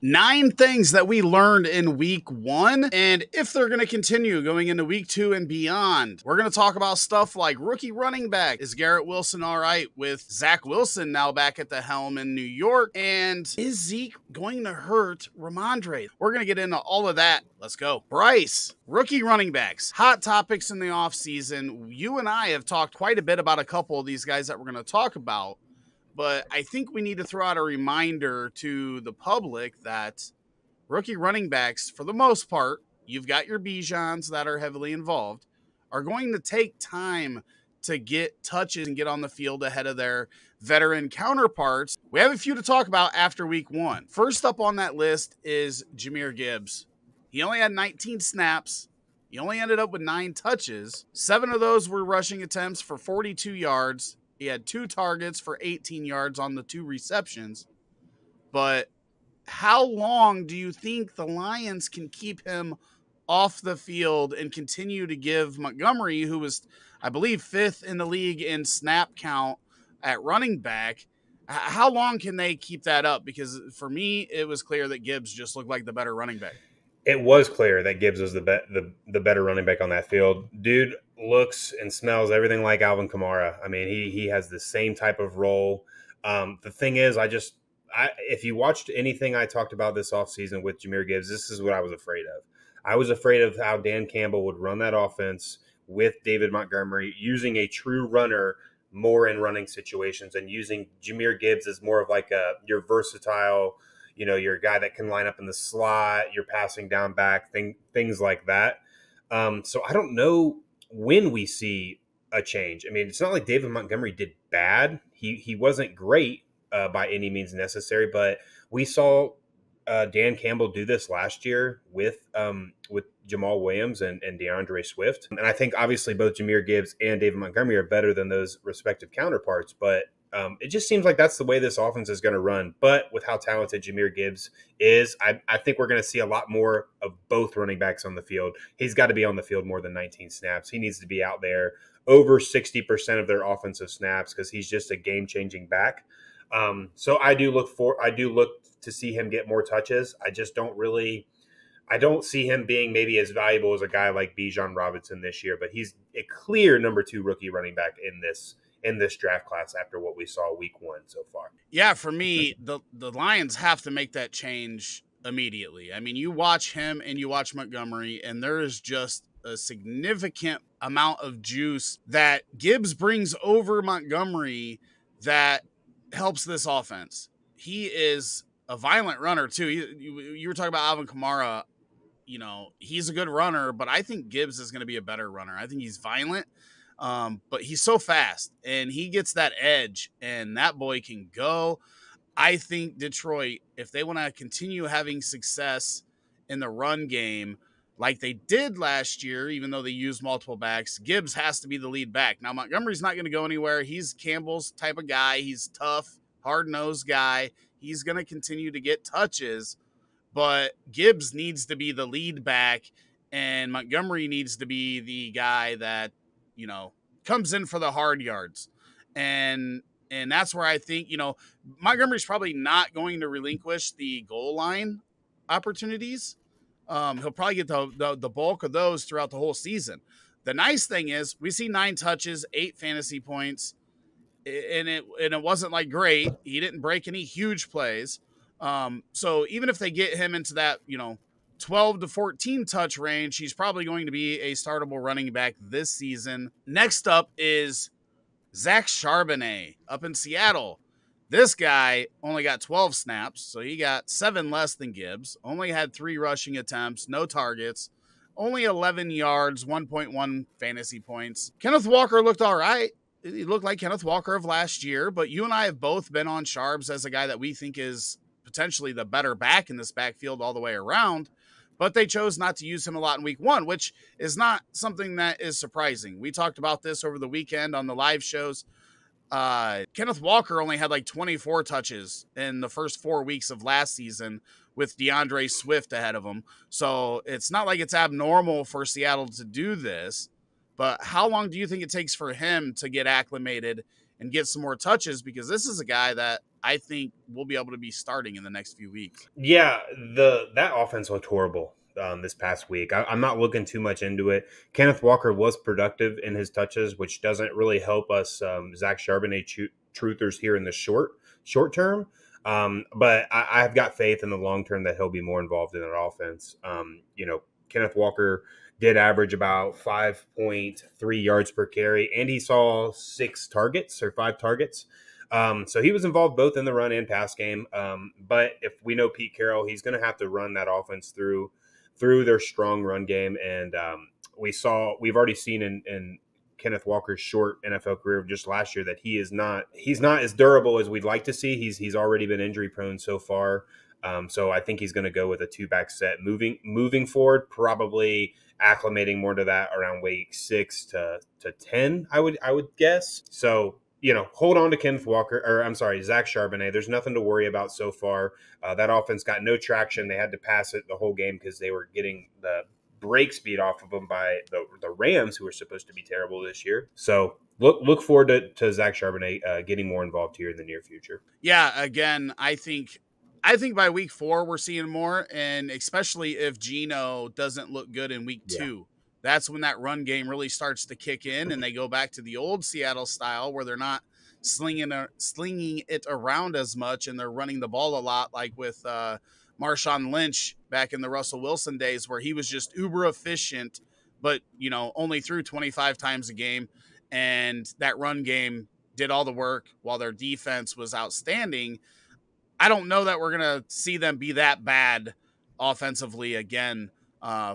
9 things that we learned in week 1, and if they're going to continue going into week 2 and beyond. We're going to talk about stuff like rookie running back. Is Garrett Wilson all right with Zach Wilson now back at the helm in New York? And is Zeke going to hurt Rhamondre? We're going to get into all of that. Let's go. Bryce, rookie running backs. Hot topics in the offseason. You and I have talked quite a bit about a couple of these guys that we're going to talk about. But I think we need to throw out a reminder to the public that rookie running backs, for the most part, you've got your Bijans that are heavily involved, are going to take time to get touches and get on the field ahead of their veteran counterparts. We have a few to talk about after week 1. First up on that list is Jahmyr Gibbs. He only had 19 snaps. He only ended up with 9 touches. 7 of those were rushing attempts for 42 yards. He had 2 targets for 18 yards on the 2 receptions. But how long do you think the Lions can keep him off the field and continue to give Montgomery, who was, I believe, 5th in the league in snap count at running back, how long can they keep that up? Because for me, it was clear that Gibbs just looked like the better running back. It was clear that Gibbs was the better running back on that field. Dude looks and smells everything like Alvin Kamara. I mean, he has the same type of role. The thing is, if you watched anything I talked about this offseason with Jahmyr Gibbs, this is what I was afraid of. I was afraid of how Dan Campbell would run that offense with David Montgomery, using a true runner more in running situations and using Jahmyr Gibbs as more of like your versatile, you're a guy that can line up in the slot, you're passing down back, things like that. So I don't know when we see a change. I mean, it's not like David Montgomery did bad. He wasn't great by any means necessary, but we saw Dan Campbell do this last year with Jamal Williams and DeAndre Swift. And I think obviously both Jahmyr Gibbs and David Montgomery are better than those respective counterparts, but it just seems like that's the way this offense is going to run. But with how talented Jahmyr Gibbs is, I think we're going to see a lot more of both running backs on the field. He's got to be on the field more than 19 snaps. He needs to be out there over 60% of their offensive snaps because he's just a game-changing back. So I do look to see him get more touches. I don't see him being maybe as valuable as a guy like Bijan Robinson this year, but he's a clear number 2 rookie running back in this draft class after what we saw week 1 so far. Yeah, for me, the Lions have to make that change immediately. I mean, you watch him and you watch Montgomery, and there is just a significant amount of juice that Gibbs brings over Montgomery that helps this offense. He is a violent runner, too. You were talking about Alvin Kamara. He's a good runner, but I think Gibbs is going to be a better runner. I think he's violent. But he's so fast and he gets that edge and that boy can go. I think Detroit, if they want to continue having success in the run game like they did last year, even though they used multiple backs, Gibbs has to be the lead back. Now, Montgomery's not going to go anywhere. He's Campbell's type of guy. He's tough, hard-nosed guy. He's going to continue to get touches, but Gibbs needs to be the lead back and Montgomery needs to be the guy that, comes in for the hard yards. And that's where I think, Montgomery's probably not going to relinquish the goal line opportunities. He'll probably get the bulk of those throughout the whole season. The nice thing is we see 9 touches, 8 fantasy points, and it wasn't like great. He didn't break any huge plays. So even if they get him into that, 12 to 14 touch range, he's probably going to be a startable running back this season. Next up is Zach Charbonnet up in Seattle. This guy only got 12 snaps, so he got 7 less than Gibbs, only had 3 rushing attempts, no targets, only 11 yards, 1.1 fantasy points. Kenneth Walker looked all right. He looked like Kenneth Walker of last year, but you and I have both been on Charbs as a guy that we think is potentially the better back in this backfield all the way around. But they chose not to use him a lot in week 1, which is not something that is surprising. We talked about this over the weekend on the live shows. Kenneth Walker only had like 24 touches in the first 4 weeks of last season with DeAndre Swift ahead of him. So it's not like it's abnormal for Seattle to do this. But how long do you think it takes for him to get acclimated and get some more touches, because this is a guy that I think will be able to be starting in the next few weeks. Yeah, that offense looked horrible this past week. I'm not looking too much into it. Kenneth Walker was productive in his touches, which doesn't really help us Zach Charbonnet truthers here in the short term. But I've got faith in the long term that he'll be more involved in that offense. Kenneth Walker did average about 5.3 yards per carry, and he saw 5 targets. So he was involved both in the run and pass game. But if we know Pete Carroll, he's going to have to run that offense through their strong run game. And we've already seen in Kenneth Walker's short NFL career just last year that he's not as durable as we'd like to see. He's already been injury prone so far. So I think he's going to go with a 2-back set moving forward, probably acclimating more to that around week 6 to 10, I would guess. So, hold on to Zach Charbonnet. There's nothing to worry about so far. That offense got no traction. They had to pass it the whole game because they were getting the break speed off of them by the Rams, who are supposed to be terrible this year. So look forward to Zach Charbonnet getting more involved here in the near future. Yeah, again, I think by week 4 we're seeing more, and especially if Geno doesn't look good in week 2. That's when that run game really starts to kick in, and they go back to the old Seattle style where they're not slinging it around as much, and they're running the ball a lot, like with Marshawn Lynch back in the Russell Wilson days, where he was just uber efficient, but only threw 25 times a game, and that run game did all the work while their defense was outstanding. I don't know that we're going to see them be that bad offensively again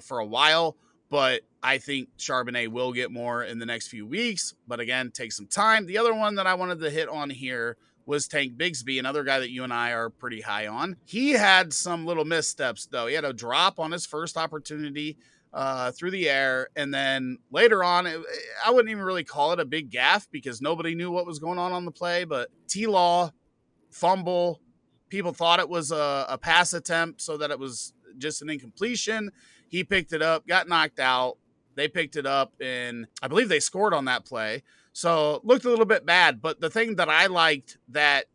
for a while, but I think Charbonnet will get more in the next few weeks, but again, take some time. The other one that I wanted to hit on here was Tank Bigsby, another guy that you and I are pretty high on. He had some little missteps, though. He had a drop on his first opportunity through the air, and then later on, I wouldn't even really call it a big gaffe because nobody knew what was going on the play, but T-Law, fumble, people thought it was a pass attempt, so that it was just an incompletion. He picked it up, got knocked out. They picked it up, and I believe they scored on that play. So it looked a little bit bad. But the thing that I liked that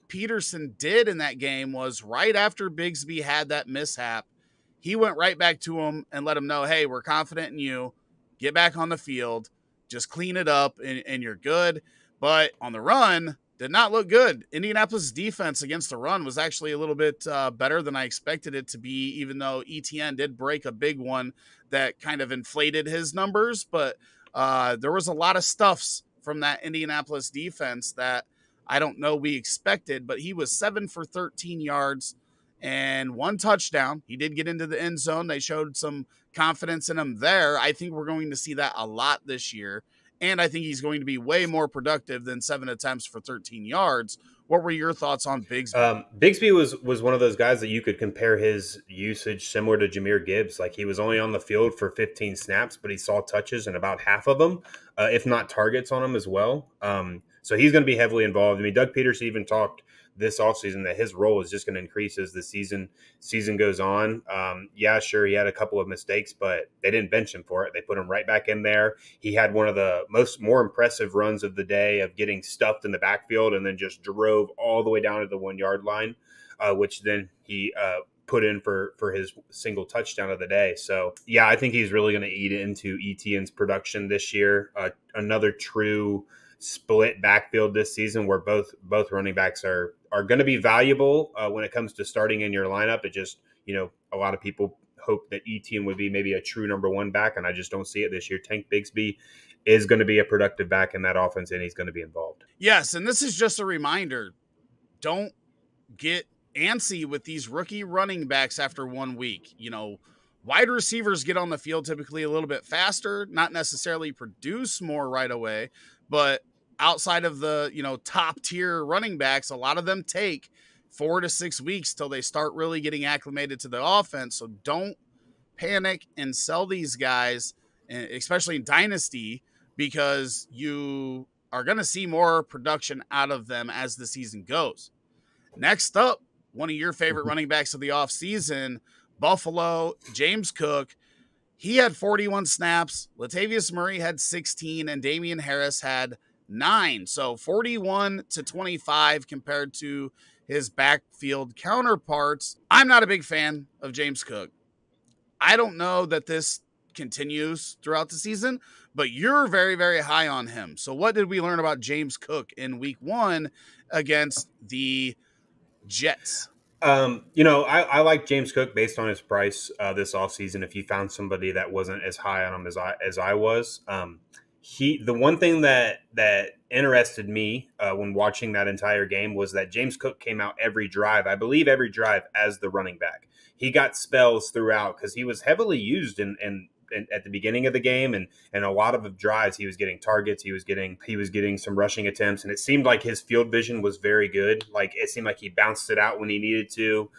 Peterson did in that game was right after Bigsby had that mishap, he went right back to him and let him know, hey, we're confident in you. Get back on the field. Just clean it up, and you're good. But on the run, did not look good. Indianapolis' defense against the run was actually a little bit better than I expected it to be, even though ETN did break a big one that kind of inflated his numbers. But there was a lot of stuffs from that Indianapolis defense that I don't know we expected, but he was 7 for 13 yards and 1 touchdown. He did get into the end zone. They showed some confidence in him there. I think we're going to see that a lot this year. And I think he's going to be way more productive than 7 attempts for 13 yards. What were your thoughts on Bigsby? Bigsby was one of those guys that you could compare his usage similar to Jahmyr Gibbs. Like, he was only on the field for 15 snaps, but he saw touches and about half of them, if not targets on him as well. So he's going to be heavily involved. I mean, Doug Peterson even talked this offseason that his role is just going to increase as the season goes on. Yeah, sure, he had a couple of mistakes, but they didn't bench him for it. They put him right back in there. He had one of the more impressive runs of the day of getting stuffed in the backfield and then just drove all the way down to the 1-yard line, which then he put in for his single touchdown of the day. So, yeah, I think he's really going to eat into ETN's production this year. Another true split backfield this season where both running backs are going to be valuable when it comes to starting in your lineup. It just, a lot of people hope that ETN would be maybe a true number 1 back, and I just don't see it this year. Tank Bigsby is going to be a productive back in that offense, and he's going to be involved. Yes, and this is just a reminder. Don't get antsy with these rookie running backs after 1 week. Wide receivers get on the field typically a little bit faster, not necessarily produce more right away, but outside of the, top tier running backs, a lot of them take 4 to 6 weeks till they start really getting acclimated to the offense. So don't panic and sell these guys, especially in Dynasty, because you are going to see more production out of them as the season goes. Next up, one of your favorite running backs of the offseason, Buffalo, James Cook. He had 41 snaps. Latavius Murray had 16, and Damian Harris had 9. So 41 to 25 compared to his backfield counterparts. I'm not a big fan of James Cook. I don't know that this continues throughout the season, but you're very, very high on him. So what did we learn about James Cook in week 1 against the Jets? I like James Cook based on his price this offseason. If you found somebody that wasn't as high on him as I was, the one thing that interested me when watching that entire game was that James Cook came out every drive, I believe every drive, as the running back. He got spells throughout because he was heavily used in at the beginning of the game, and a lot of the drives he was getting targets, he was getting some rushing attempts, and it seemed like his field vision was very good. Like it seemed like he bounced it out when he needed to.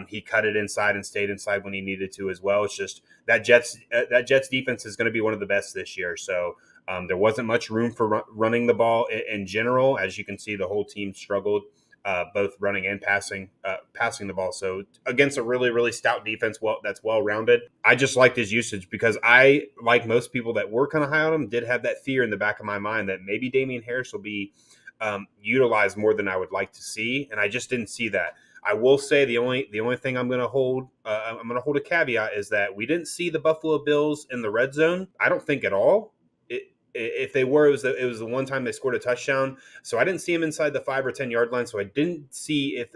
He cut it inside and stayed inside when he needed to as well. It's just that Jets defense is going to be one of the best this year. So there wasn't much room for running the ball in general. As you can see, the whole team struggled. Both running and passing the ball. So against a really, really stout defense, that's well-rounded. I just liked his usage because I, like most people that were kind of high on him, did have that fear in the back of my mind that maybe Damien Harris will be utilized more than I would like to see, and I just didn't see that. I will say the only thing I'm going to hold a caveat is that we didn't see the Buffalo Bills in the red zone. I don't think at all. If they were, it was the one time they scored a touchdown. So I didn't see him inside the 5 or 10 yard line. So I didn't see if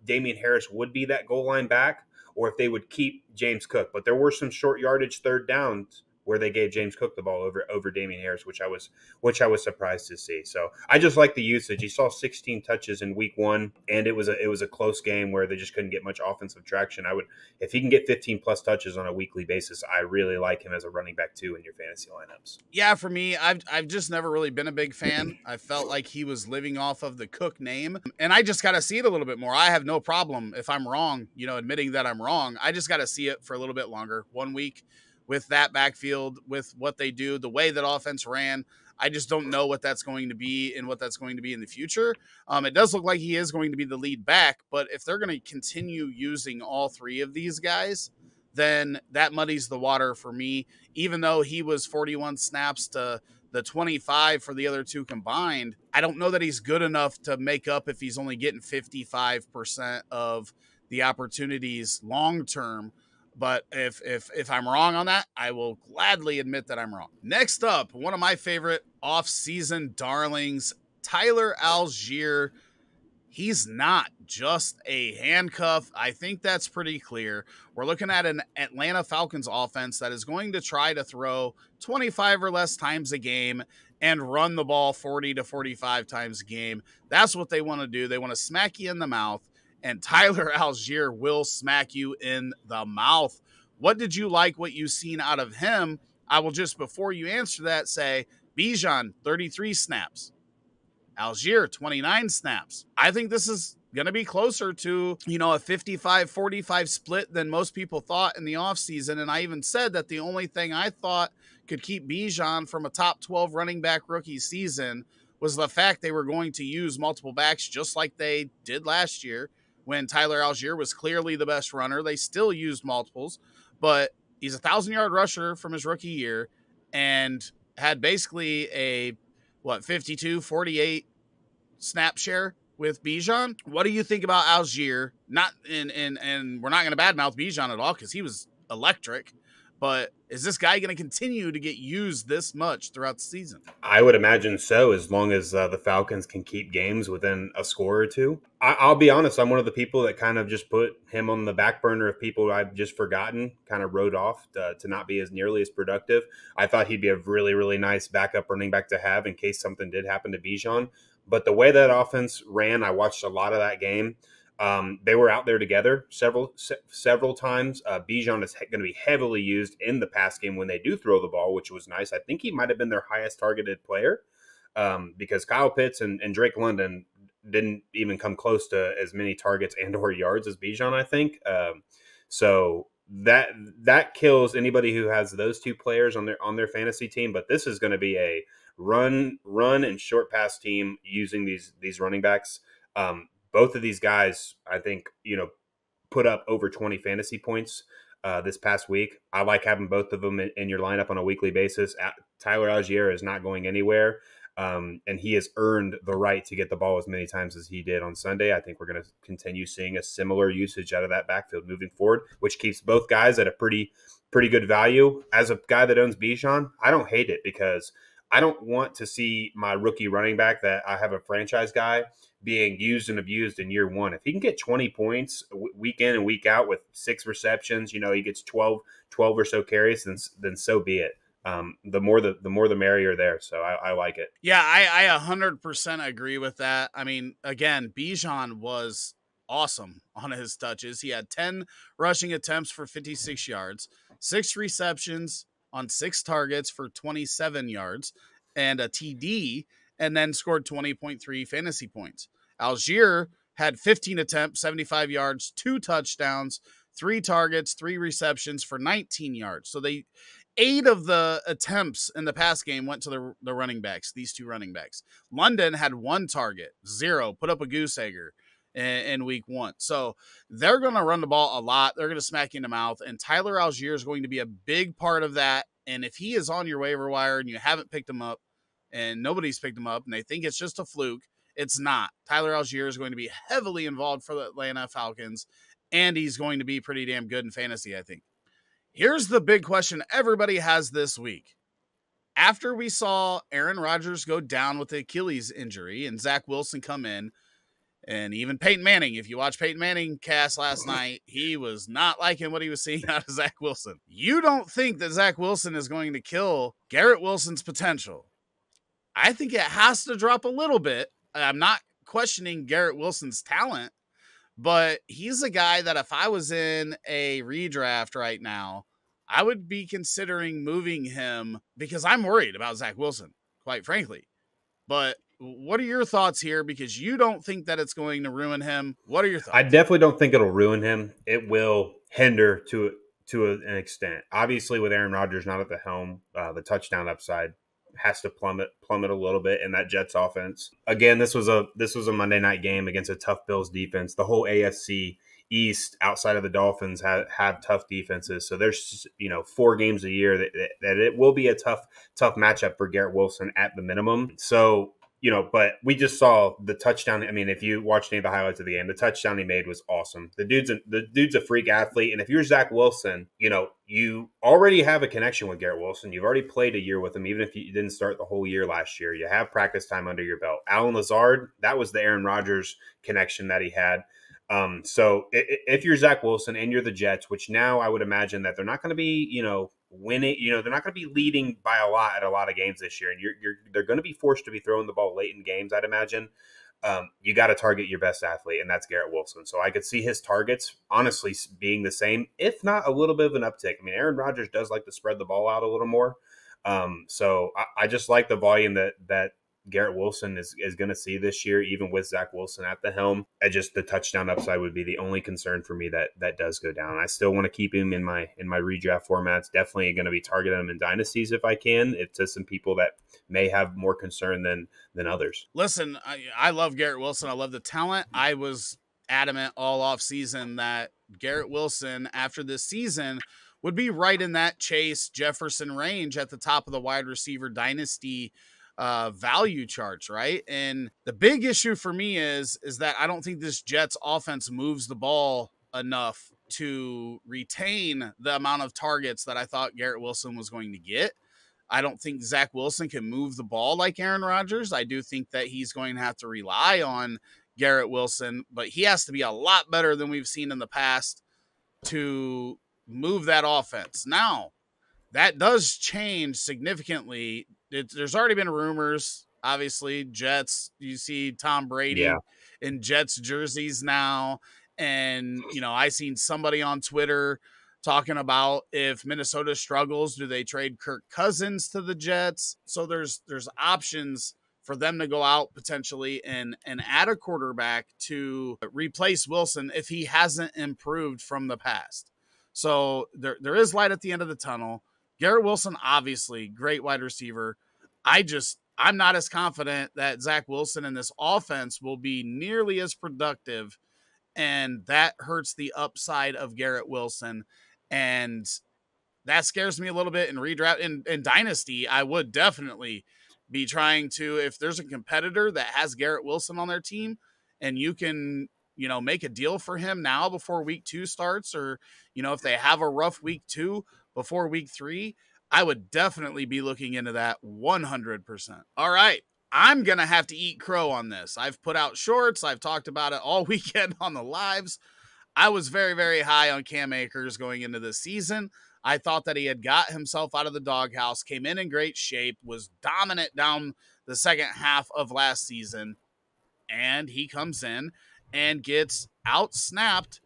Damien Harris would be that goal line back or if they would keep James Cook. But there were some short yardage third downs where they gave James Cook the ball over Damien Harris, which I was surprised to see. So I just like the usage. He saw 16 touches in week 1, and it was a close game where they just couldn't get much offensive traction. If he can get 15 plus touches on a weekly basis, I really like him as a running back too in your fantasy lineups. Yeah, for me, I've just never really been a big fan. I felt like he was living off of the Cook name, and I just got to see it a little bit more. I have no problem if I'm wrong, admitting that I'm wrong. I just got to see it for a little bit longer. 1 week with that backfield, with what they do, the way that offense ran. I just don't know what that's going to be and what that's going to be in the future. It does look like he is going to be the lead back, but if they're going to continue using all 3 of these guys, then that muddies the water for me. Even though he was 41 snaps to the 25 for the other 2 combined, I don't know that he's good enough to make up if he's only getting 55% of the opportunities long-term. But if I'm wrong on that, I will gladly admit that I'm wrong. Next up, one of my favorite off-season darlings, Tyler Allgeier. He's not just a handcuff. I think that's pretty clear. We're looking at an Atlanta Falcons offense that is going to try to throw 25 or less times a game and run the ball 40 to 45 times a game. That's what they want to do. They want to smack you in the mouth, and Tyler Allgeier will smack you in the mouth. What did you like what you've seen out of him? I will just, before you answer that, say Bijan, 33 snaps. Allgeier, 29 snaps. I think this is going to be closer to, a 55-45 split than most people thought in the offseason. And I even said that the only thing I thought could keep Bijan from a top 12 running back rookie season was the fact they were going to use multiple backs just like they did last year when Tyler Allgeier was clearly the best runner. They still used multiples, but he's a 1,000-yard rusher from his rookie year and had basically a 52-48 snap share with Bijan. What do you think about Allgeier? And we're not going to badmouth Bijan at all because he was electric, but is this guy going to continue to get used this much throughout the season? I would imagine so, as long as the Falcons can keep games within a score or two. I'll be honest, I'm one of the people that kind of just put him on the back burner of people I've just forgotten, kind of wrote off to not be as nearly as productive. I thought he'd be a really, really nice backup running back to have in case something did happen to Bijan. But the way that offense ran, I watched a lot of that game. They were out there together several times. Bijan is going to be heavily used in the pass game when they do throw the ball, which was nice. I think he might have been their highest targeted player because Kyle Pitts and Drake London didn't even come close to as many targets and or yards as Bijan, I think. So that kills anybody who has those 2 players on their fantasy team. But this is going to be a run and short pass team using these running backs. Both of these guys, I think, put up over 20 fantasy points this past week. I like having both of them in your lineup on a weekly basis. Tyler Allgeier is not going anywhere. And he has earned the right to get the ball as many times as he did on Sunday. I think we're going to continue seeing a similar usage out of that backfield moving forward, which keeps both guys at a pretty good value. As a guy that owns Bijan, I don't hate it because I don't want to see my rookie running back that I have a franchise guy being used and abused in year one. If he can get 20 points week in and week out with 6 receptions, he gets 12 or so carries, then so be it. The more the merrier there. So I like it. Yeah, I 100% agree with that. I mean, again, Bijan was awesome on his touches. He had 10 rushing attempts for 56 yards, 6 receptions on 6 targets for 27 yards, and a TD, and then scored 20.3 fantasy points. Allgeier had 15 attempts, 75 yards, 2 touchdowns, 3 targets, 3 receptions for 19 yards. So 8 of the attempts in the pass game went to the running backs, these 2 running backs. London had 1 target, 0, put up a goose egger in week 1. So they're going to run the ball a lot. They're going to smack you in the mouth. And Tyler Allgeier is going to be a big part of that. And if he is on your waiver wire and you haven't picked him up and nobody's picked him up and they think it's just a fluke, it's not. Tyler Allgeier is going to be heavily involved for the Atlanta Falcons, and he's going to be pretty damn good in fantasy, I think. Here's the big question everybody has this week. After we saw Aaron Rodgers go down with the Achilles injury and Zach Wilson come in, and even Peyton Manning, if you watch Peyton Manning cast last night, he was not liking what he was seeing out of Zach Wilson. You don't think that Zach Wilson is going to kill Garrett Wilson's potential. I think it has to drop a little bit. I'm not questioning Garrett Wilson's talent, but he's a guy that if I was in a redraft right now, I would be considering moving him because I'm worried about Zach Wilson, quite frankly. But what are your thoughts here? Because you don't think that it's going to ruin him. What are your thoughts? I definitely don't think it'll ruin him. It will hinder to an extent. Obviously, with Aaron Rodgers not at the helm, the touchdown upside has to plummet a little bit in that Jets offense. Again, this was a Monday night game against a tough Bills defense. The whole AFC East outside of the Dolphins have tough defenses. So there's 4 games a year that it will be a tough matchup for Garrett Wilson at the minimum. So but we just saw the touchdown. I mean, if you watched any of the highlights of the game, the touchdown he made was awesome. The dude's a freak athlete. And if you're Zach Wilson, you already have a connection with Garrett Wilson. You've already played a year with him, even if you didn't start the whole year last year. You have practice time under your belt. Allen Lazard, that was the Aaron Rodgers connection that he had. So if you're Zach Wilson and you're the Jets, which now I would imagine that they're not going to be, winning, they're not going to be leading by a lot at a lot of games this year. And they're going to be forced to be throwing the ball late in games, I'd imagine. You got to target your best athlete, and that's Garrett Wilson. So I could see his targets honestly being the same, if not a little bit of an uptick. I mean, Aaron Rodgers does like to spread the ball out a little more. So I just like the volume that Garrett Wilson is going to see this year, even with Zach Wilson at the helm. Just the touchdown upside would be the only concern for me that does go down. I still want to keep him in my redraft formats. Definitely going to be targeting him in dynasties if I can. It's to some people that may have more concern than others. Listen, I love Garrett Wilson. I love the talent. I was adamant all off season that Garrett Wilson after this season would be right in that Chase Jefferson range at the top of the wide receiver dynasty value charts, right? And the big issue for me is that I don't think this Jets offense moves the ball enough to retain the amount of targets that I thought Garrett Wilson was going to get. I don't think Zach Wilson can move the ball like Aaron Rodgers. I do think that he's going to have to rely on Garrett Wilson, but he has to be a lot better than we've seen in the past to move that offense. Now, that does change significantly. There's already been rumors, obviously, Jets, you see Tom Brady in Jets jerseys now. And, I seen somebody on Twitter talking about if Minnesota struggles, do they trade Kirk Cousins to the Jets? So there's options for them to go out potentially and add a quarterback to replace Wilson if he hasn't improved from the past. So there is light at the end of the tunnel. Garrett Wilson, obviously, great wide receiver. I'm not as confident that Zach Wilson in this offense will be nearly as productive, and that hurts the upside of Garrett Wilson. And that scares me a little bit in redraft. In Dynasty, I would definitely be trying to, if there's a competitor that has Garrett Wilson on their team and you can, make a deal for him now before week 2 starts, or, if they have a rough week 2 before week 3, I would definitely be looking into that 100%. All right. I'm going to have to eat crow on this. I've put out shorts. I've talked about it all weekend on the lives. I was very, very high on Cam Akers going into this season. I thought that he had got himself out of the doghouse, came in great shape, was dominant down the second half of last season, and he comes in and gets out-snapped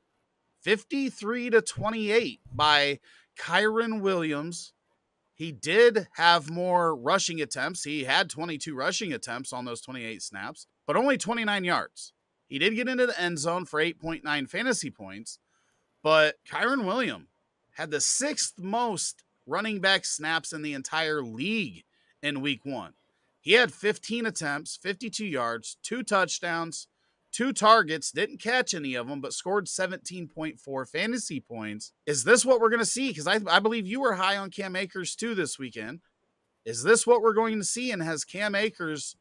53-28 by Kyren Williams. He did have more rushing attempts. He had 22 rushing attempts on those 28 snaps, but only 29 yards. He did get into the end zone for 8.9 fantasy points, but Kyren Williams had the 6th most running back snaps in the entire league in week 1. He had 15 attempts, 52 yards, 2 touchdowns, 2 targets, didn't catch any of them, but scored 17.4 fantasy points. Is this what we're going to see? Because I believe you were high on Cam Akers too this weekend. Is this what we're going to see? And has Cam Akers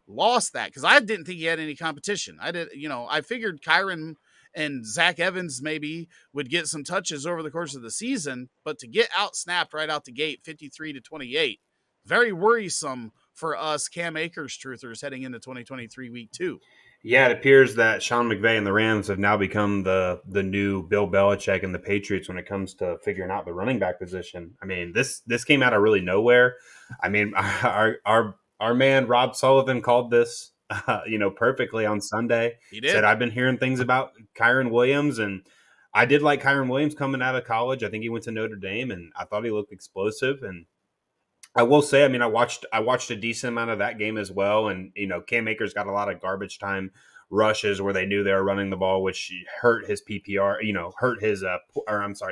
lost that? Because I didn't think he had any competition. I figured Kyren and Zach Evans maybe would get some touches over the course of the season, but to get out-snapped right out the gate, 53-28, very worrisome for us Cam Akers truthers heading into 2023 week 2. Yeah, it appears that Sean McVay and the Rams have now become the new Bill Belichick and the Patriots when it comes to figuring out the running back position. I mean, this came out of really nowhere. I mean, our man Rob Sullivan called this, perfectly on Sunday. He did. Said, I've been hearing things about Kyren Williams, and I did like Kyren Williams coming out of college. I think he went to Notre Dame, and I thought he looked explosive. And I will say, I mean, I watched a decent amount of that game as well, and Cam Akers got a lot of garbage time rushes where they knew they were running the ball, which hurt his PPR, hurt his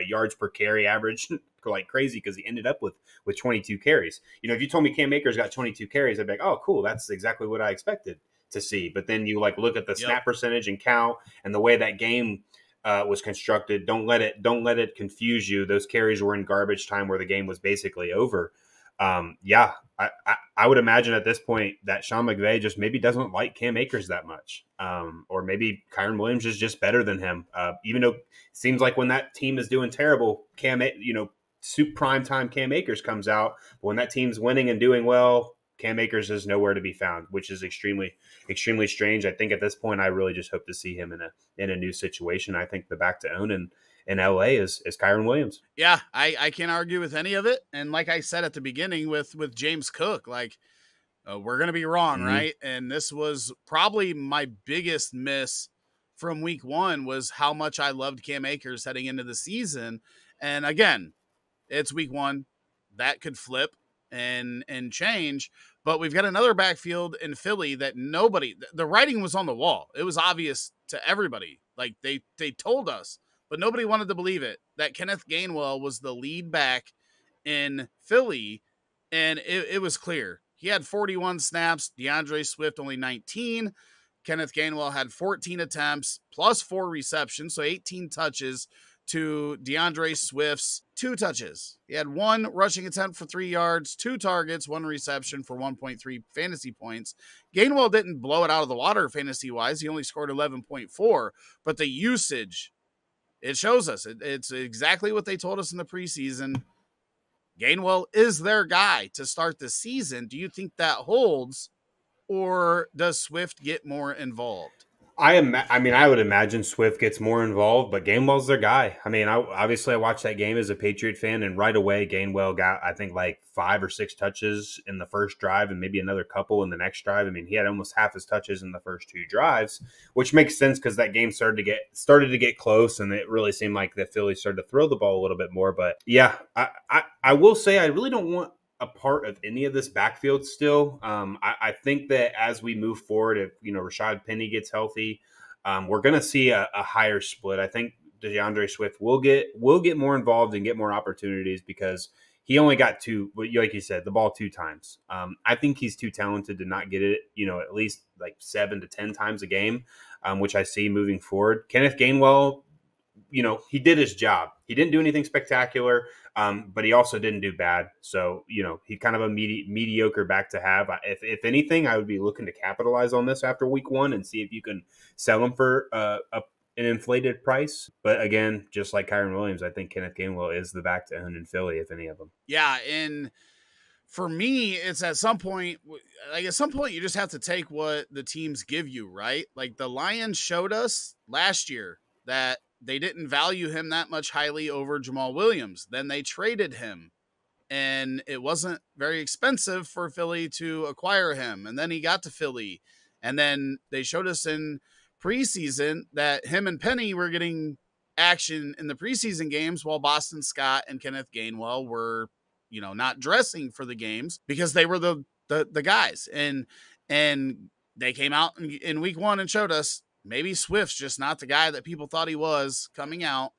yards per carry average like crazy because he ended up with 22 carries. If you told me Cam Akers got 22 carries, I'd be like, oh, cool, that's exactly what I expected to see. But then you look at the snap percentage and count and the way that game was constructed. Don't let it confuse you. Those carries were in garbage time where the game was basically over. I would imagine at this point that Sean McVay just maybe doesn't like Cam Akers that much. Or maybe Kyren Williams is just better than him. Even though it seems like when that team is doing terrible, prime time Cam Akers comes out. But when that team's winning and doing well, Cam Akers is nowhere to be found, which is extremely, extremely strange. I think at this point, I really just hope to see him in a new situation. I think the back to own in LA is Kyren Williams. Yeah, I can't argue with any of it. And like I said at the beginning with James Cook, we're going to be wrong, right? And this was probably my biggest miss from week 1 was how much I loved Cam Akers heading into the season. And again, it's week 1. That could flip and change. But we've got another backfield in Philly that the writing was on the wall. It was obvious to everybody. Like they told us, but nobody wanted to believe it, that Kenneth Gainwell was the lead back in Philly. And it was clear. He had 41 snaps, DeAndre Swift only 19. Kenneth Gainwell had 14 attempts plus 4 receptions, so 18 touches to DeAndre Swift's 2 touches. He had 1 rushing attempt for 3 yards, 2 targets, 1 reception for 1.3 fantasy points. Gainwell didn't blow it out of the water fantasy-wise. He only scored 11.4, but the usage, it shows us. It's exactly what they told us in the preseason. Gainwell is their guy to start the season. Do you think that holds, or does Swift get more involved? I would imagine Swift gets more involved, but Gainwell's their guy. I mean, I watched that game as a Patriot fan, and right away Gainwell got, I think, like 5 or 6 touches in the first drive and maybe another couple in the next drive. I mean, he had almost half his touches in the first 2 drives, which makes sense because that game started to get close, and it really seemed like the Phillies started to throw the ball a little bit more. But yeah, I will say I really don't want a part of any of this backfield still. I think that as we move forward, if Rashad Penny gets healthy, we're going to see a higher split. I think DeAndre Swift will get more involved and get more opportunities because he only got 2, like you said, the ball 2 times. I think he's too talented to not get it, at least like 7 to 10 times a game, which I see moving forward. Kenneth Gainwell, he did his job. He didn't do anything spectacular, but he also didn't do bad. So, he's kind of a mediocre back to have. If anything, I would be looking to capitalize on this after week 1 and see if you can sell him for an inflated price. But again, just like Kyren Williams, I think Kenneth Gainwell is the back to own in Philly, if any of them. Yeah, and for me, it's at some point you just have to take what the teams give you, right? Like the Lions showed us last year that they didn't value him that much highly over Jamal Williams. Then they traded him, and it wasn't very expensive for Philly to acquire him. And then he got to Philly, and then they showed us in preseason that him and Penny were getting action in the preseason games while Boston Scott and Kenneth Gainwell were, not dressing for the games because they were the guys. And they came out in week 1 and showed us maybe Swift's just not the guy that people thought he was coming out.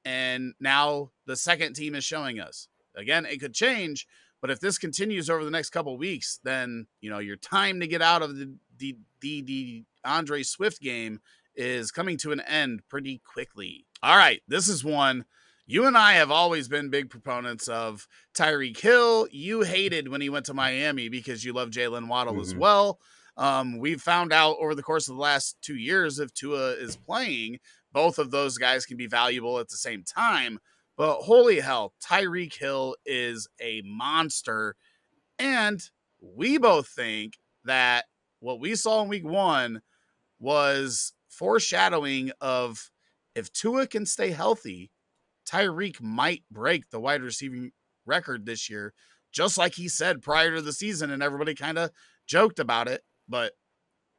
And now the second team is showing us. Again, it could change, but if this continues over the next couple of weeks, then, your time to get out of the Andre Swift game is coming to an end pretty quickly. All right, this is one. You and I have always been big proponents of Tyreek Hill. You hated when he went to Miami because you love Jalen Waddle as well. We've found out over the course of the last 2 years, if Tua is playing, both of those guys can be valuable at the same time. But holy hell, Tyreek Hill is a monster. And we both think that what we saw in week 1 was foreshadowing of if Tua can stay healthy, Tyreek might break the wide receiving record this year, just like he said prior to the season, and everybody kind of joked about it. But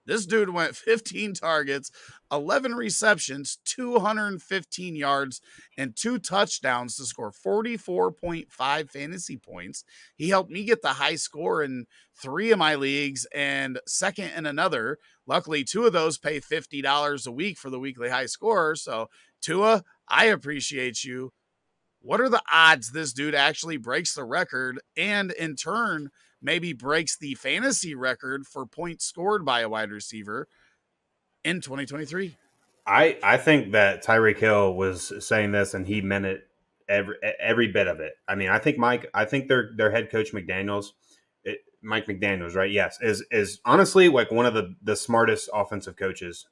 this dude went 15 targets, 11 receptions, 215 yards, and 2 touchdowns to score 44.5 fantasy points. He helped me get the high score in 3 of my leagues and second in another. Luckily, 2 of those pay $50 a week for the weekly high scorer. So, Tua, I appreciate you. What are the odds this dude actually breaks the record and in turn maybe breaks the fantasy record for points scored by a wide receiver in 2023? I think that Tyreek Hill was saying this and he meant it every bit of it. I mean, I think their head coach Mike McDaniels, right? Yes, is honestly like one of the smartest offensive coaches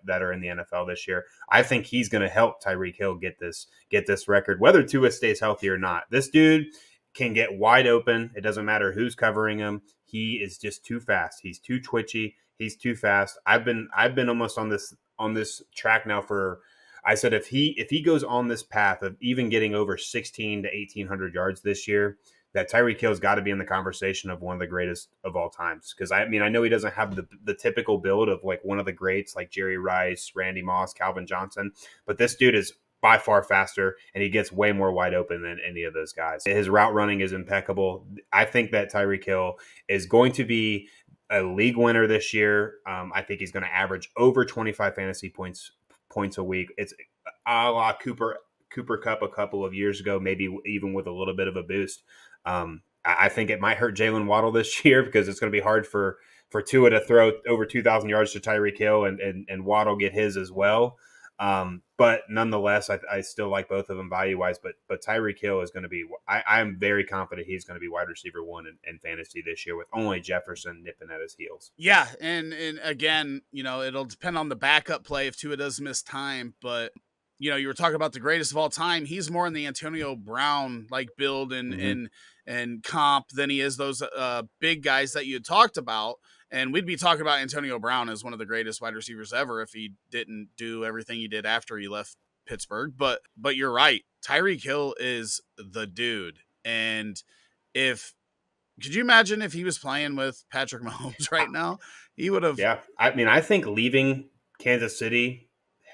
that are in the NFL this year. I think he's going to help Tyreek Hill get this record, whether Tua stays healthy or not. This dude can get wide open. It doesn't matter who's covering him. He is just too fast. He's too twitchy. He's too fast. I've been almost on this track now for. I said if he goes on this path of even getting over 16 to 1,800 yards this year, that Tyreek Hill's got to be in the conversation of one of the greatest of all times. Because I know he doesn't have the typical build of like one of the greats like Jerry Rice, Randy Moss, Calvin Johnson, but this dude is by far faster, and he gets way more wide open than any of those guys. His route running is impeccable. I think that Tyreek Hill is going to be a league winner this year. I think he's going to average over 25 fantasy points a week. It's a la Cooper Kupp a couple of years ago, maybe even with a little bit of a boost. I think it might hurt Jalen Waddle this year because it's going to be hard for Tua to throw over 2,000 yards to Tyreek Hill and Waddle get his as well. But nonetheless, I still like both of them value-wise. But Tyreek Hill is going to be – I'm very confident he's going to be wide receiver 1 in fantasy this year with only Jefferson nipping at his heels. Yeah, and again, it'll depend on the backup play if Tua does miss time. But, you were talking about the greatest of all time. He's more in the Antonio Brown-like build and comp than he is those big guys that you had talked about. And we'd be talking about Antonio Brown as one of the greatest wide receivers ever if he didn't do everything he did after he left Pittsburgh. But you're right. Tyreek Hill is the dude. And could you imagine if he was playing with Patrick Mahomes right now? He would have. Yeah. I think leaving Kansas City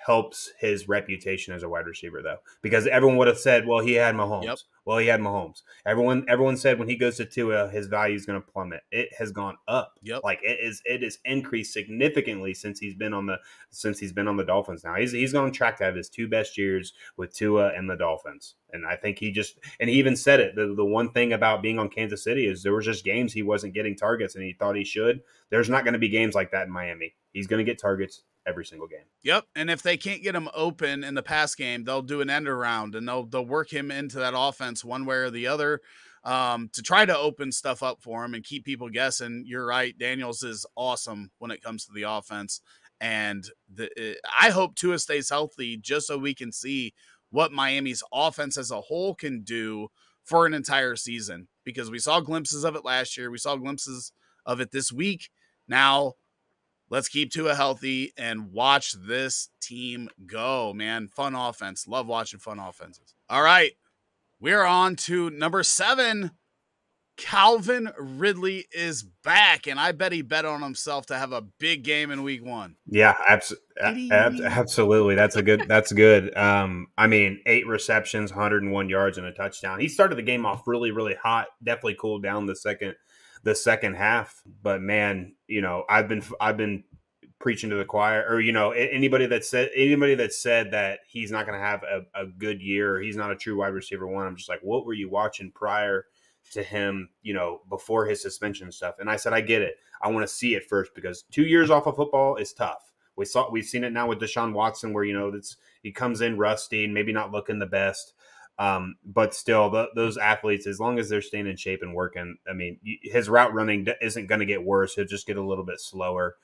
helps his reputation as a wide receiver, though, because everyone would have said, well, he had Mahomes. Yep. Well, he had Mahomes. Everyone said when he goes to Tua, his value is going to plummet. It has gone up. Yep. Like it is increased significantly since he's been on the Dolphins. Now he's going to track to have his 2 best years with Tua and the Dolphins. And I think he even said it. The one thing about being on Kansas City is there was just games he wasn't getting targets and he thought he should. There's not going to be games like that in Miami. He's going to get targets. every single game. Yep. And if they can't get him open in the pass game, they'll do an end around and they'll work him into that offense one way or the other to try to open stuff up for him and keep people guessing. You're right. Daniels is awesome when it comes to the offense. And I hope Tua stays healthy just so we can see what Miami's offense as a whole can do for an entire season, because we saw glimpses of it last year. We saw glimpses of it this week. Now, let's keep Tua healthy and watch this team go, man. Fun offense. Love watching fun offenses. All right. We're on to number 7. Calvin Ridley is back, and I bet he bet on himself to have a big game in week 1. Yeah, absolutely. That's good. I mean, 8 receptions, 101 yards, and a touchdown. He started the game off really, really hot. Definitely cooled down the second half. But man, you know, I've been preaching to the choir, or, you know, anybody that said that he's not going to have a good year, or he's not a true wide receiver 1. I'm just like, what were you watching prior to him, you know, before his suspension and stuff? And I said, I get it. I want to see it first, because 2 years off of football is tough. We've seen it now with Deshaun Watson, where, you know, he comes in rusty and maybe not looking the best. But still, those athletes, as long as they're staying in shape and working, I mean, his route running isn't going to get worse. He'll just get a little bit slower,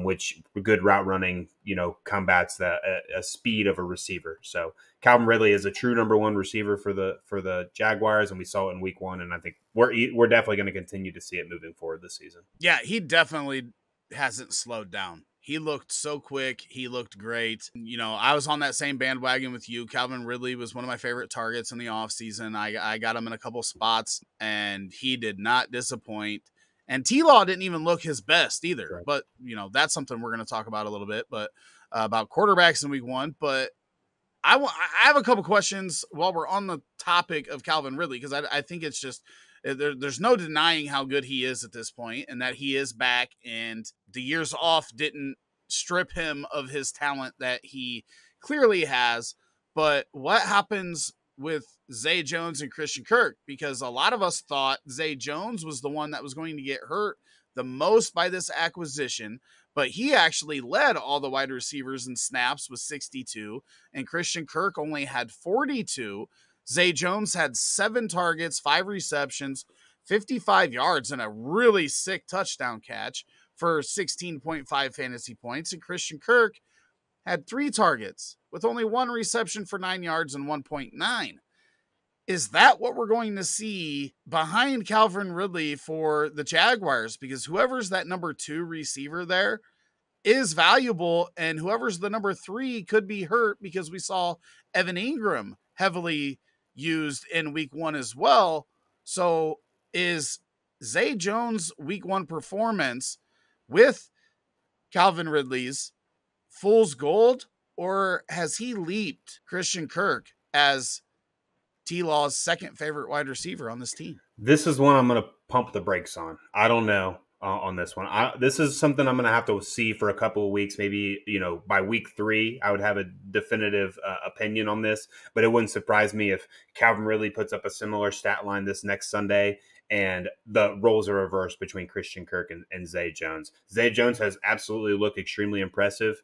which good route running, you know, combats a speed of a receiver. So Calvin Ridley is a true number 1 receiver for the Jaguars, and we saw it in week 1, and I think we're definitely going to continue to see it moving forward this season. Yeah, he definitely hasn't slowed down. He looked so quick. He looked great. You know, I was on that same bandwagon with you. Calvin Ridley was one of my favorite targets in the offseason. I got him in a couple spots, and he ddid not disappoint. And T-Law didn't even look his best either. Right. But, you know, that's something we're going to talk about a little bit, but about quarterbacks in week 1. But I have a couple questions while we're on the topic of Calvin Ridley, because I think it's just there's no denying how good he is at this point, and that he is back, and the years off didn't strip him of his talent that he clearly has. But what happens with Zay Jones and Christian Kirk? Because a lot of us thought Zay Jones was the one that was going to get hurt the most by this acquisition, but he actually led all the wide receivers in snaps with 62, and Christian Kirk only had 42. Zay Jones had 7 targets, 5 receptions, 55 yards, and a really sick touchdown catch for 16.5 fantasy points. And Christian Kirk had 3 targets with only 1 reception for 9 yards and 1.9. Is that what we're going to see behind Calvin Ridley for the Jaguars? Because whoever's that number 2 receiver there is valuable, and whoever's the number 3 could be hurt, because we saw Evan Ingram heavily used in week 1 as well. So is Zay Jones' week 1 performance with Calvin Ridley's fool's gold, or has he leaped Christian Kirk as T-Law's second favorite wide receiver on this team? This is one I'm going to pump the brakes on. I don't know on this one. This is something I'm going to have to see for a couple of weeks. Maybe, you know, by week 3, I would have a definitive opinion on this. But it wouldn't surprise me if Calvin Ridley puts up a similar stat line this next Sunday, and the roles are reversed between Christian Kirk and Zay Jones. Zay Jones has absolutely looked extremely impressive.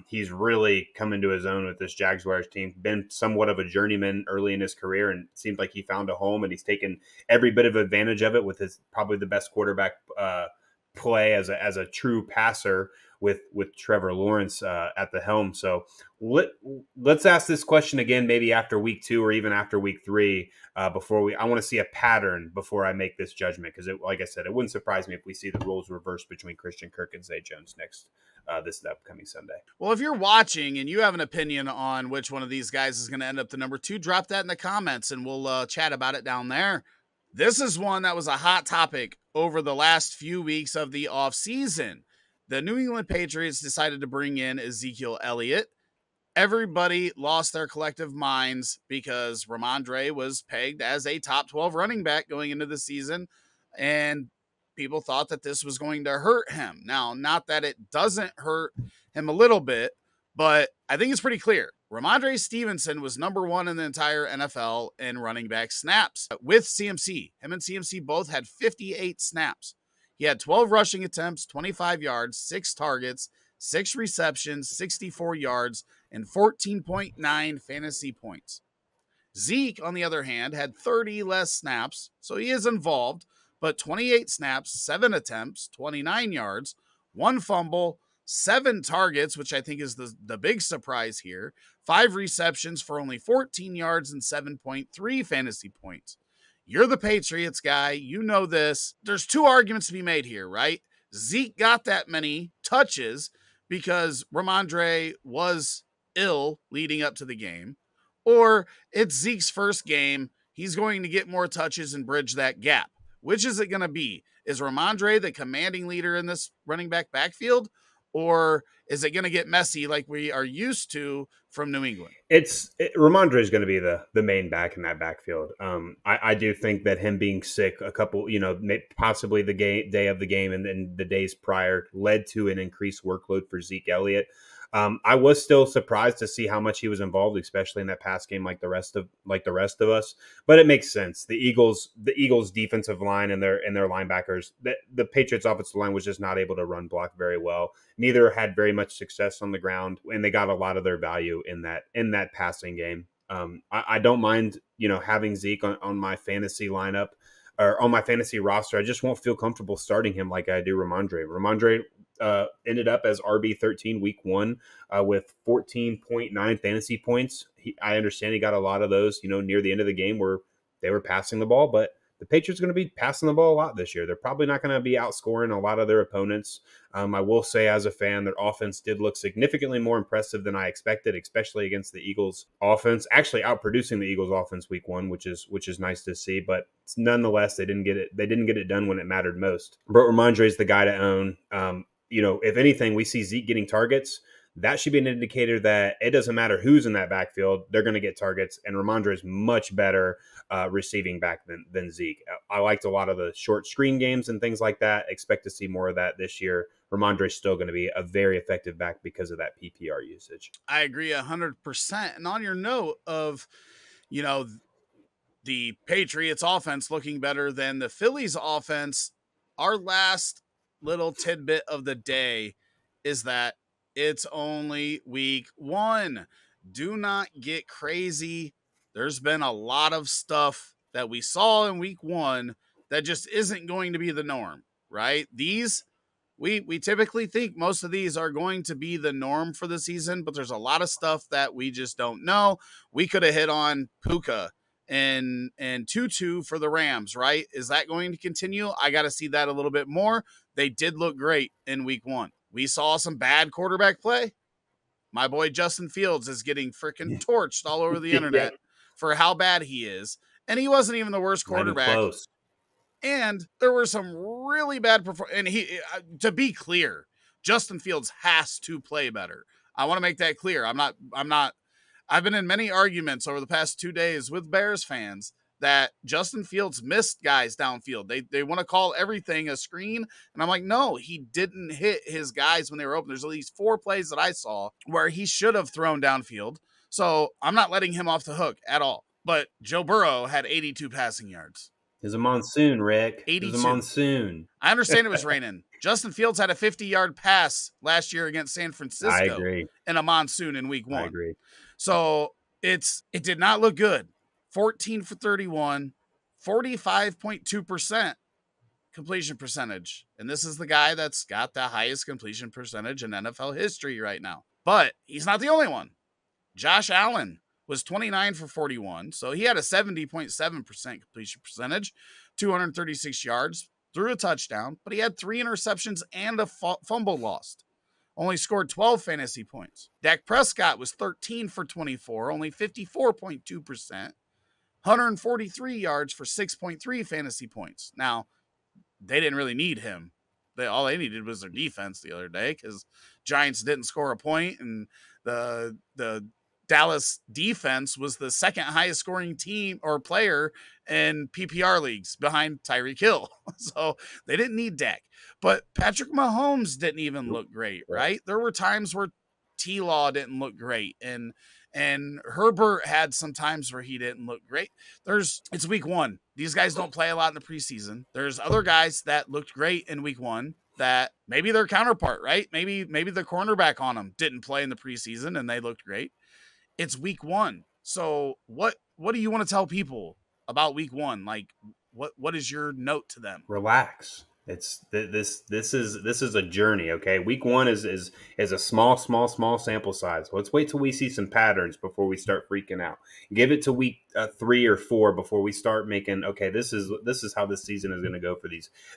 He's really come into his own with this Jaguars team, been somewhat of a journeyman early in his career, and it seems like he found a home, and he's taken every bit of advantage of it with his probably the best quarterback play as a true passer with Trevor Lawrence at the helm. So let's ask this question again, maybe after week 2 or even after week 3, I want to see a pattern before I make this judgment. Because like I said, it wouldn't surprise me if we see the roles reversed between Christian Kirk and Zay Jones this upcoming Sunday. Well, if you're watching and you have an opinion on which one of these guys is going to end up the number 2, drop that in the comments and we'll chat about it down there. This is one that was a hot topic over the last few weeks of the offseason. The New England Patriots decided to bring in Ezekiel Elliott. Everybody lost their collective minds because Rhamondre was pegged as a top 12 running back going into the season, and people thought that this was going to hurt him. Now, not that it doesn't hurt him a little bit, but I think it's pretty clear. Rhamondre Stevenson was number 1 in the entire NFL in running back snaps with CMC. Him and CMC both had 58 snaps. He had 12 rushing attempts, 25 yards, 6 targets, 6 receptions, 64 yards, and 14.9 fantasy points. Zeke, on the other hand, had 30 less snaps, so he is involved, but 28 snaps, 7 attempts, 29 yards, 1 fumble, 7 targets, which I think is the big surprise here, 5 receptions for only 14 yards and 7.3 fantasy points. You're the Patriots guy. You know this. There's 2 arguments to be made here, right? Zeke got that many touches because Rhamondre was ill leading up to the game, or it's Zeke's first game. He's going to get more touches and bridge that gap. Which is it going to be? Is Rhamondre the commanding leader in this running back backfield? Or is it going to get messy like we are used to from New England? Rhamondre is going to be the main back in that backfield. I do think that him being sick a couple, possibly the day of the game and then the days prior led to an increased workload for Zeke Elliott. I was still surprised to see how much he was involved, especially in that pass game, like the rest of us. But it makes sense. The Eagles defensive line and their linebackers, the Patriots offensive line was just not able to run block very well. Neither had very much success on the ground, and they got a lot of their value in that passing game. I don't mind having Zeke on my fantasy lineup or on my fantasy roster. I just won't feel comfortable starting him like I do Rhamondre. Rhamondre ended up as RB13 week 1 with 14.9 fantasy points. I understand he got a lot of those, near the end of the game where they were passing the ball, but the Patriots are going to be passing the ball a lot this year. They're probably not going to be outscoring a lot of their opponents. I will say as a fan, their offense did look significantly more impressive than I expected, especially against the Eagles offense, actually outproducing the Eagles offense week 1, which is nice to see, but nonetheless, they didn't get it done when it mattered most. But Rhamondre is the guy to own. If anything, we see Zeke getting targets. That should be an indicator that it doesn't matter who's in that backfield, they're going to get targets. And Rhamondre is much better receiving back than Zeke. I liked a lot of the short screen games and things like that. Expect to see more of that this year. Rhamondre is still going to be a very effective back because of that PPR usage. I agree 100%. And on your note of, the Patriots offense looking better than the Phillies offense, our last little tidbit of the day is that it's only week 1. Do not get crazy. There's been a lot of stuff that we saw in week 1 that just isn't going to be the norm, right? These, we typically think most of these are going to be the norm for the season, but there's a lot of stuff that we just don't know. We could have hit on Puka and Tutu for the Rams, right? Is that going to continue? I got to see that a little bit more. They did look great in week 1. We saw some bad quarterback play. My boy Justin Fields is getting freaking torched all over the internet for how bad he is. And he wasn't even the worst quarterback. And there were some really bad performances. And he, to be clear, Justin Fields has to play better. I want to make that clear. I've been in many arguments over the past 2 days with Bears fans that Justin Fields missed guys downfield. They want to call everything a screen. And I'm like, no, he didn't hit his guys when they were open. There's at least 4 plays that I saw where he should have thrown downfield. So I'm not letting him off the hook at all. But Joe Burrow had 82 passing yards. It was a monsoon, Rick. 82. It was a monsoon. I understand it was raining. Justin Fields had a 50-yard pass last year against San Francisco. I agree. In a monsoon in week 1. I agree. So it did not look good. 14 for 31, 45.2% completion percentage. And this is the guy that's got the highest completion percentage in NFL history right now. But he's not the only one. Josh Allen was 29 for 41. So he had a 70.7% completion percentage, 236 yards, threw a touchdown, but he had 3 interceptions and a fumble lost. Only scored 12 fantasy points. Dak Prescott was 13 for 24, only 54.2%, 143 yards for 6.3 fantasy points. Now, they didn't really need him. All they needed was their defense the other day because Giants didn't score a point, and the Dallas defense was the second highest scoring team or player in PPR leagues behind Tyreek Hill. So they didn't need Dak. But Patrick Mahomes didn't even look great, right? There were times where T-Law didn't look great, and Herbert had some times where he didn't look great. It's week 1. These guys don't play a lot in the preseason. There's other guys that looked great in week 1 that maybe their counterpart, right? Maybe the cornerback on them didn't play in the preseason and they looked great. It's week 1. So what do you want to tell people about week 1? Like what is your note to them? Relax. This is a journey. Okay, week 1 is a small sample size. Let's wait till we see some patterns before we start freaking out. Give it to week 3 or 4 before we start making, okay, this is how this season is going to go for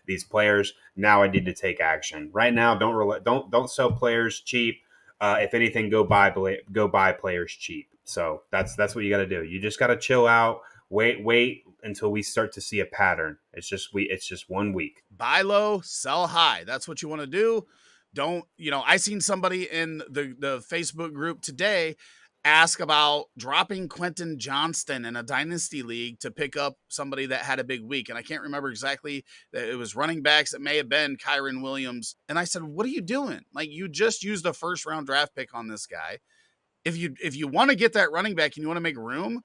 these players. Now I need to take action. Right now, don't sell players cheap. If anything, go buy players cheap. So that's what you got to do. You just got to chill out. Wait until we start to see a pattern. It's just 1 week. Buy low, sell high. That's what you want to do. Don't, I seen somebody in the Facebook group today ask about dropping Quentin Johnston in a dynasty league to pick up somebody that had a big week. And I can't remember exactly. It was running backs. It may have been Kyren Williams. And I said, what are you doing? Like, you just used a first round draft pick on this guy. If you want to get that running back and you want to make room,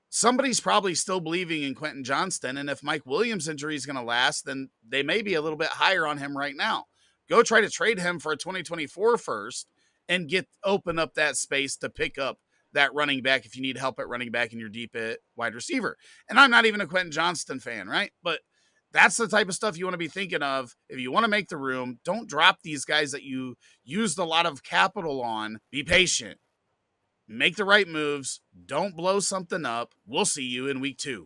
somebody's probably still believing in Quentin Johnston. And if Mike Williams' injury is going to last, then they may be a little bit higher on him right now. Go try to trade him for a 2024 first and open up that space to pick up that running back if you need help at running back and you're deep at wide receiver. And I'm not even a Quentin Johnston fan, right? But that's the type of stuff you want to be thinking of. If you want to make the room, don't drop these guys that you used a lot of capital on. Be patient. Make the right moves. Don't blow something up. We'll see you in week 2.